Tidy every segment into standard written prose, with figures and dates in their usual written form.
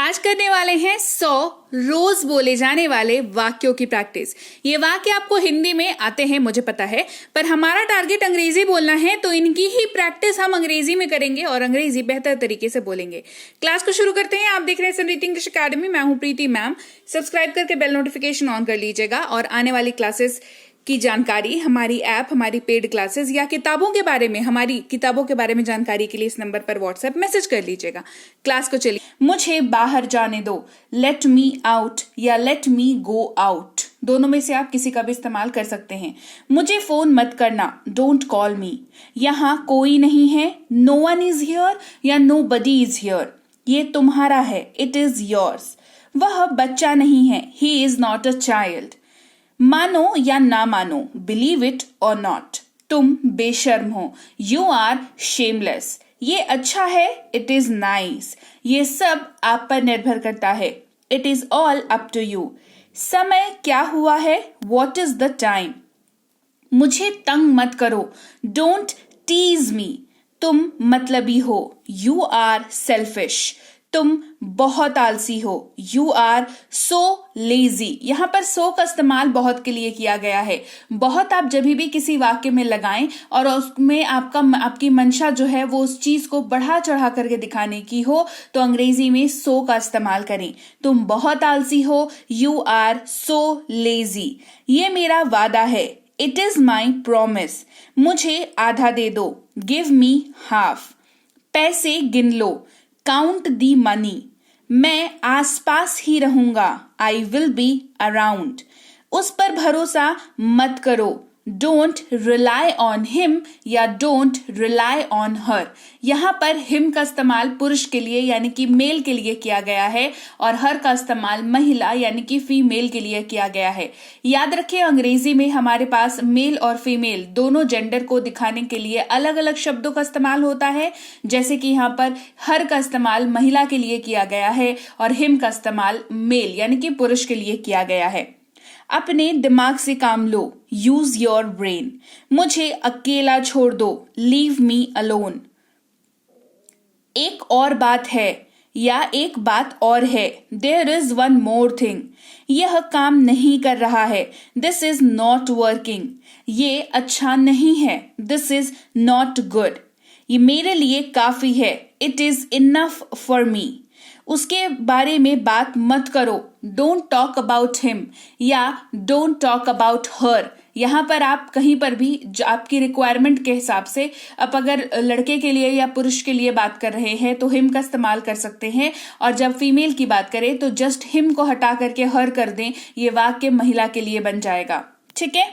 आज करने वाले हैं 100 रोज बोले जाने वाले वाक्यों की प्रैक्टिस। ये वाक्य आपको हिंदी में आते हैं मुझे पता है, पर हमारा टारगेट अंग्रेजी बोलना है, तो इनकी ही प्रैक्टिस हम अंग्रेजी में करेंगे और अंग्रेजी बेहतर तरीके से बोलेंगे। क्लास को शुरू करते हैं। आप देख रहे हैं समृद्धि इंग्लिश अकेडमी। मैं हूं प्रीति मैम। सब्सक्राइब करके बेल नोटिफिकेशन ऑन कर लीजिएगा और आने वाली क्लासेस की जानकारी, हमारी ऐप, हमारी पेड क्लासेस या किताबों के बारे में, हमारी किताबों के बारे में जानकारी के लिए इस नंबर पर व्हाट्सएप मैसेज कर लीजिएगा। क्लास को चलिए। मुझे बाहर जाने दो, लेट मी आउट या लेट मी गो आउट, दोनों में से आप किसी का भी इस्तेमाल कर सकते हैं। मुझे फोन मत करना, डोंट कॉल मी। यहाँ कोई नहीं है, नो वन इज हियर या नो बडी इज हियर। ये तुम्हारा है, इट इज योर्स। वह बच्चा नहीं है, he is not a child. मानो या ना मानो, बिलीव इट और नॉट, तुम बेशर्म हो, यू आर शेमलेस। ये अच्छा है, इट इज नाइस। ये सब आप पर निर्भर करता है, it is all up to you. समय क्या हुआ है, वॉट इज द टाइम। मुझे तंग मत करो, डोंट टीज मी। तुम मतलबी हो, यू आर सेल्फिश। तुम बहुत आलसी हो, यू आर सो लेजी। यहां पर सो का इस्तेमाल बहुत के लिए किया गया है। बहुत आप जब भी किसी वाक्य में लगाएं और उसमें आपकी मंशा जो है वो उस चीज को बढ़ा चढ़ा करके दिखाने की हो, तो अंग्रेजी में सो का इस्तेमाल करें। तुम बहुत आलसी हो, यू आर सो लेजी। ये मेरा वादा है, इट इज माई प्रोमिस। मुझे आधा दे दो, गिव मी हाफ। पैसे गिन लो, काउंट दी मनी। मैं आसपास ही रहूंगा, आई विल बी अराउंड। उस पर भरोसा मत करो, डोंट रिलाई ऑन हिम या डोंट रिलाई ऑन हर। यहां पर हिम का इस्तेमाल पुरुष के लिए यानी कि मेल के लिए किया गया है और हर का इस्तेमाल महिला यानी कि फीमेल के लिए किया गया है। याद रखिए, अंग्रेजी में हमारे पास मेल और फीमेल दोनों जेंडर को दिखाने के लिए अलग अलग शब्दों का इस्तेमाल होता है। जैसे कि यहाँ पर हर का इस्तेमाल महिला के लिए किया गया है और हिम का इस्तेमाल मेल यानी कि पुरुष के लिए किया गया है। अपने दिमाग से काम लो, यूज योर ब्रेन। मुझे अकेला छोड़ दो, लीव मी अलोन। एक और बात है या एक बात और है, there is one more thing. यह काम नहीं कर रहा है, दिस इज नॉट वर्किंग। ये अच्छा नहीं है, दिस इज नॉट गुड। ये मेरे लिए काफी है, it is enough for me. उसके बारे में बात मत करो, डोंट टॉक अबाउट हिम या डोंट टॉक अबाउट हर। यहाँ पर आप कहीं पर भी आपकी रिक्वायरमेंट के हिसाब से, आप अगर लड़के के लिए या पुरुष के लिए बात कर रहे हैं तो हिम का इस्तेमाल कर सकते हैं, और जब फीमेल की बात करें तो जस्ट हिम को हटा करके हर कर दें, ये वाक्य महिला के लिए बन जाएगा। ठीक है,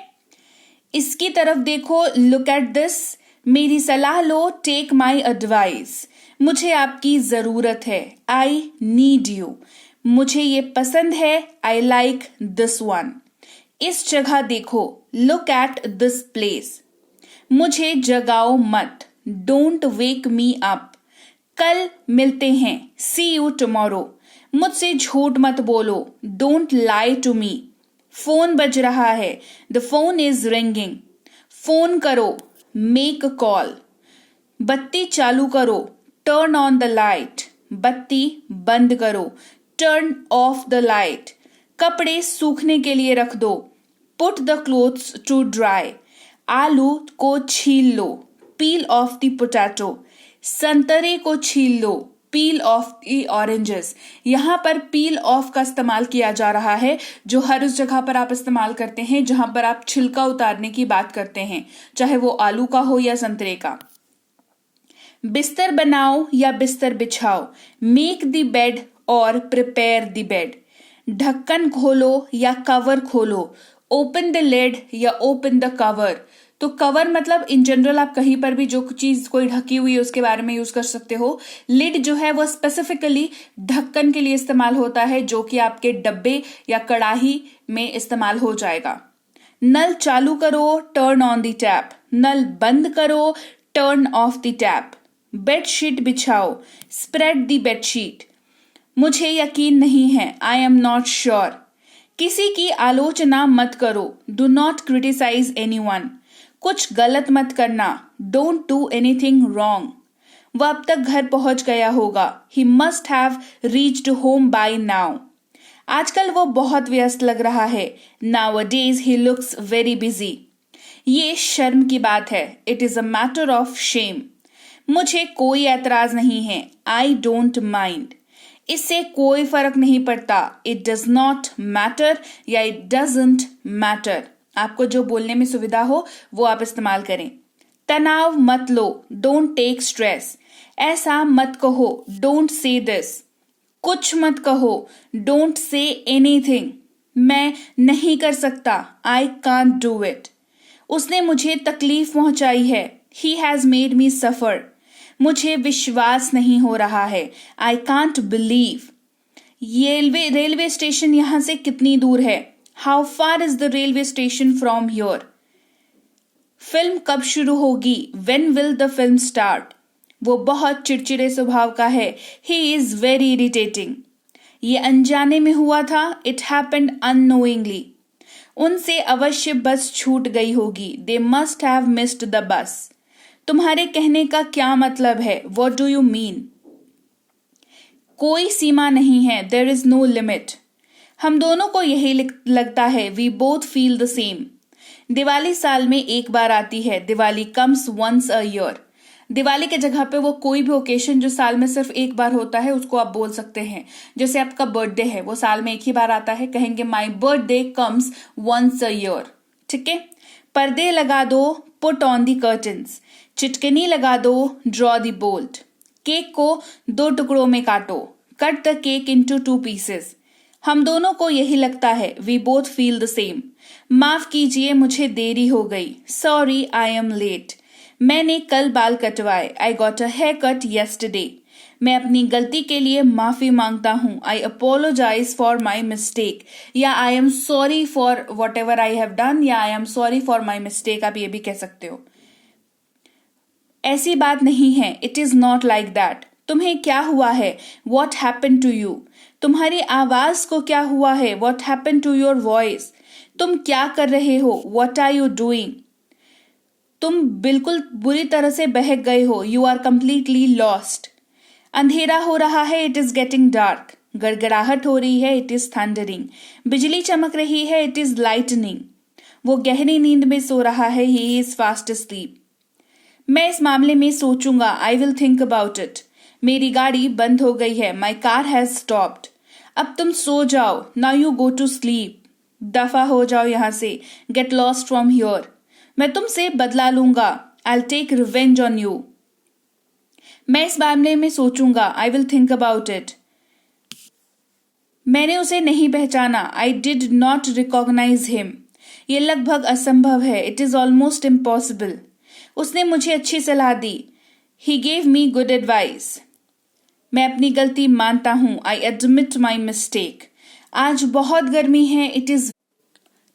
इसकी तरफ देखो, लुक एट दिस। मेरी सलाह लो, टेक माई एडवाइस। मुझे आपकी जरूरत है, आई नीड यू। मुझे ये पसंद है, आई लाइक दिस वन। इस जगह देखो, लुक एट दिस प्लेस। मुझे जगाओ मत, डोंट वेक मी अप। कल मिलते हैं, सी यू टुमारो। मुझसे झूठ मत बोलो, don't lie to me. Phone बज रहा है, the phone is ringing. Phone करो, मेक अ कॉल। बत्ती चालू करो, टर्न ऑन द लाइट। बत्ती बंद करो, टर्न ऑफ द लाइट। कपड़े सूखने के लिए रख दो, put the clothes to dry. आलू को छील लो, पील ऑफ द पोटैटो। संतरे को छील लो, पील ऑफ द ऑरेंजेस। यहाँ पर पील ऑफ का इस्तेमाल किया जा रहा है, जो हर उस जगह पर आप इस्तेमाल करते हैं जहां पर आप छिलका उतारने की बात करते हैं, चाहे वो आलू का हो या संतरे का। बिस्तर बनाओ या बिस्तर बिछाओ, मेक द बेड और प्रिपेयर द बेड। ढक्कन खोलो या कवर खोलो, ओपन द लिड या ओपन द कवर। तो कवर मतलब इन जनरल आप कहीं पर भी जो चीज कोई ढकी हुई है उसके बारे में यूज कर सकते हो। लिड जो है वो स्पेसिफिकली ढक्कन के लिए इस्तेमाल होता है, जो कि आपके डब्बे या कड़ाही में इस्तेमाल हो जाएगा। नल चालू करो, टर्न ऑन द टैप। नल बंद करो, turn off the tap. Bedsheet बिछाओ, स्प्रेड द बेडशीट। मुझे यकीन नहीं है, आई एम नॉट श्योर। किसी की आलोचना मत करो, डू नॉट क्रिटिसाइज एनीवन। कुछ गलत मत करना, डोंट डू एनीथिंग रॉन्ग। वह अब तक घर पहुंच गया होगा। He must have reached home by now. आजकल वो बहुत व्यस्त लग रहा है। Nowadays he looks very busy. ये शर्म की बात है। It is a matter of shame. मुझे कोई ऐतराज नहीं है। I don't mind. इससे कोई फर्क नहीं पड़ता। It does not matter या it doesn't matter. आपको जो बोलने में सुविधा हो वो आप इस्तेमाल करें। तनाव मत लो। Don't take stress. ऐसा मत कहो। Don't say this. कुछ मत कहो। Don't say anything. मैं नहीं कर सकता। I can't do it. उसने मुझे तकलीफ पहुंचाई है। He has made me suffer. मुझे विश्वास नहीं हो रहा है। I can't believe. Railway station यहां से कितनी दूर है? How far is the railway station from here? Film कब शुरू होगी? When will the film start? वो बहुत चिड़चिड़े स्वभाव का है। He is very irritating. ये अनजाने में हुआ था। It happened unknowingly. उनसे अवश्य बस छूट गई होगी। They must have missed the bus. तुम्हारे कहने का क्या मतलब है? What do you mean? कोई सीमा नहीं है। There is no limit. हम दोनों को यही लगता है। We both feel the same. Diwali साल में एक बार आती है। Diwali comes once a year. Diwali के जगह पे वो कोई भी ओकेशन जो साल में सिर्फ एक बार होता है उसको आप बोल सकते हैं। जैसे आपका बर्थडे है, वो साल में एक ही बार आता है, कहेंगे my birthday comes once a year. ठीक है। पर्दे लगा दो, पुट ऑन दी कर्टन्स। चिटकनी लगा दो, ड्रॉ दी बोल्ट। केक को 2 टुकड़ों में काटो, cut the cake into 2 pieces. हम दोनों को यही लगता है। We both feel the same. माफ कीजिए, मुझे देरी हो गई। Sorry, I am late. मैंने कल बाल कटवाए। I got a hair cut yesterday. मैं अपनी गलती के लिए माफी मांगता हूं। I apologise for my mistake, या I am sorry for whatever I have done, या I am sorry for my mistake. आप ये भी कह सकते हो। ऐसी बात नहीं है। It is not like that. तुम्हें क्या हुआ है? What happen to you? तुम्हारी आवाज को क्या हुआ है? What happen to your voice? तुम क्या कर रहे हो? What are you doing? तुम बिल्कुल बुरी तरह से बहक गए हो। You are completely lost. अंधेरा हो रहा है। It is getting dark. गड़गड़ाहट हो रही है। It is thundering. बिजली चमक रही है। It is lightning. वो गहरी नींद में सो रहा है। He is fast asleep. मैं इस मामले में सोचूंगा। I will think about it. मेरी गाड़ी बंद हो गई है। My car has stopped. अब तुम सो जाओ। Now you go to sleep. दफा हो जाओ यहां से। Get lost from here. मैं तुमसे बदला लूंगा। I will take revenge on you. मैं इस मामले में सोचूंगा। I will think about it. मैंने उसे नहीं पहचाना। I did not recognise him. यह लगभग असंभव है। It is almost impossible. उसने मुझे अच्छी सलाह दी। He gave me good advice. मैं अपनी गलती मानता हूं। I admit my mistake. आज बहुत गर्मी है। It is.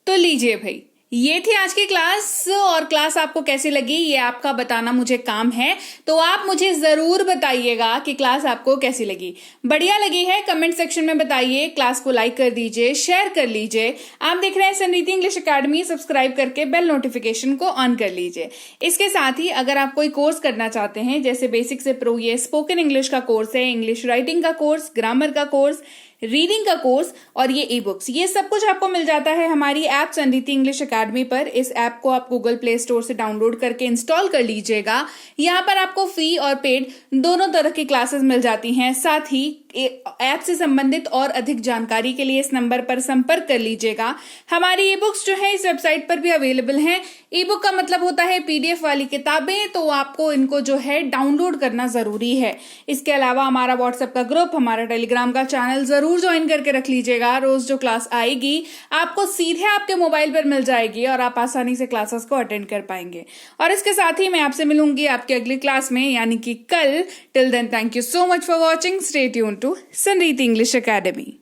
तो लीजिए भाई, ये थी आज की क्लास। और क्लास आपको कैसी लगी ये आपका बताना मुझे काम है, तो आप मुझे जरूर बताइएगा कि क्लास आपको कैसी लगी। बढ़िया लगी है कमेंट सेक्शन में बताइए। क्लास को लाइक कर दीजिए, शेयर कर लीजिए। आप देख रहे हैं समृद्धि इंग्लिश एकेडमी, सब्सक्राइब करके बेल नोटिफिकेशन को ऑन कर लीजिए। इसके साथ ही अगर आप कोई कोर्स करना चाहते हैं, जैसे बेसिक से प्रो, ये स्पोकन इंग्लिश का कोर्स है, इंग्लिश राइटिंग का कोर्स, ग्रामर का कोर्स, रीडिंग का कोर्स और ये ई बुक्स, ये सब कुछ आपको मिल जाता है हमारी ऐप समृद्धि इंग्लिश एकेडमी पर। इस ऐप को आप गूगल प्ले स्टोर से डाउनलोड करके इंस्टॉल कर लीजिएगा। यहाँ पर आपको फ्री और पेड दोनों तरह की क्लासेस मिल जाती हैं। साथ ही ऐप से संबंधित और अधिक जानकारी के लिए इस नंबर पर संपर्क कर लीजिएगा। हमारी ई बुक्स जो है इस वेबसाइट पर भी अवेलेबल हैं। ई बुक का मतलब होता है पीडीएफ वाली किताबें, तो आपको इनको जो है डाउनलोड करना जरूरी है। इसके अलावा हमारा व्हाट्सएप का ग्रुप, हमारा टेलीग्राम का चैनल जरूर ज्वाइन करके रख लीजिएगा। रोज जो क्लास आएगी आपको सीधे आपके मोबाइल पर मिल जाएगी और आप आसानी से क्लासेस को अटेंड कर पाएंगे। और इसके साथ ही मैं आपसे मिलूंगी आपकी अगली क्लास में, यानी कि कल। Till then, thank you so much for watching. Stay tuned to Samriddhi English academy.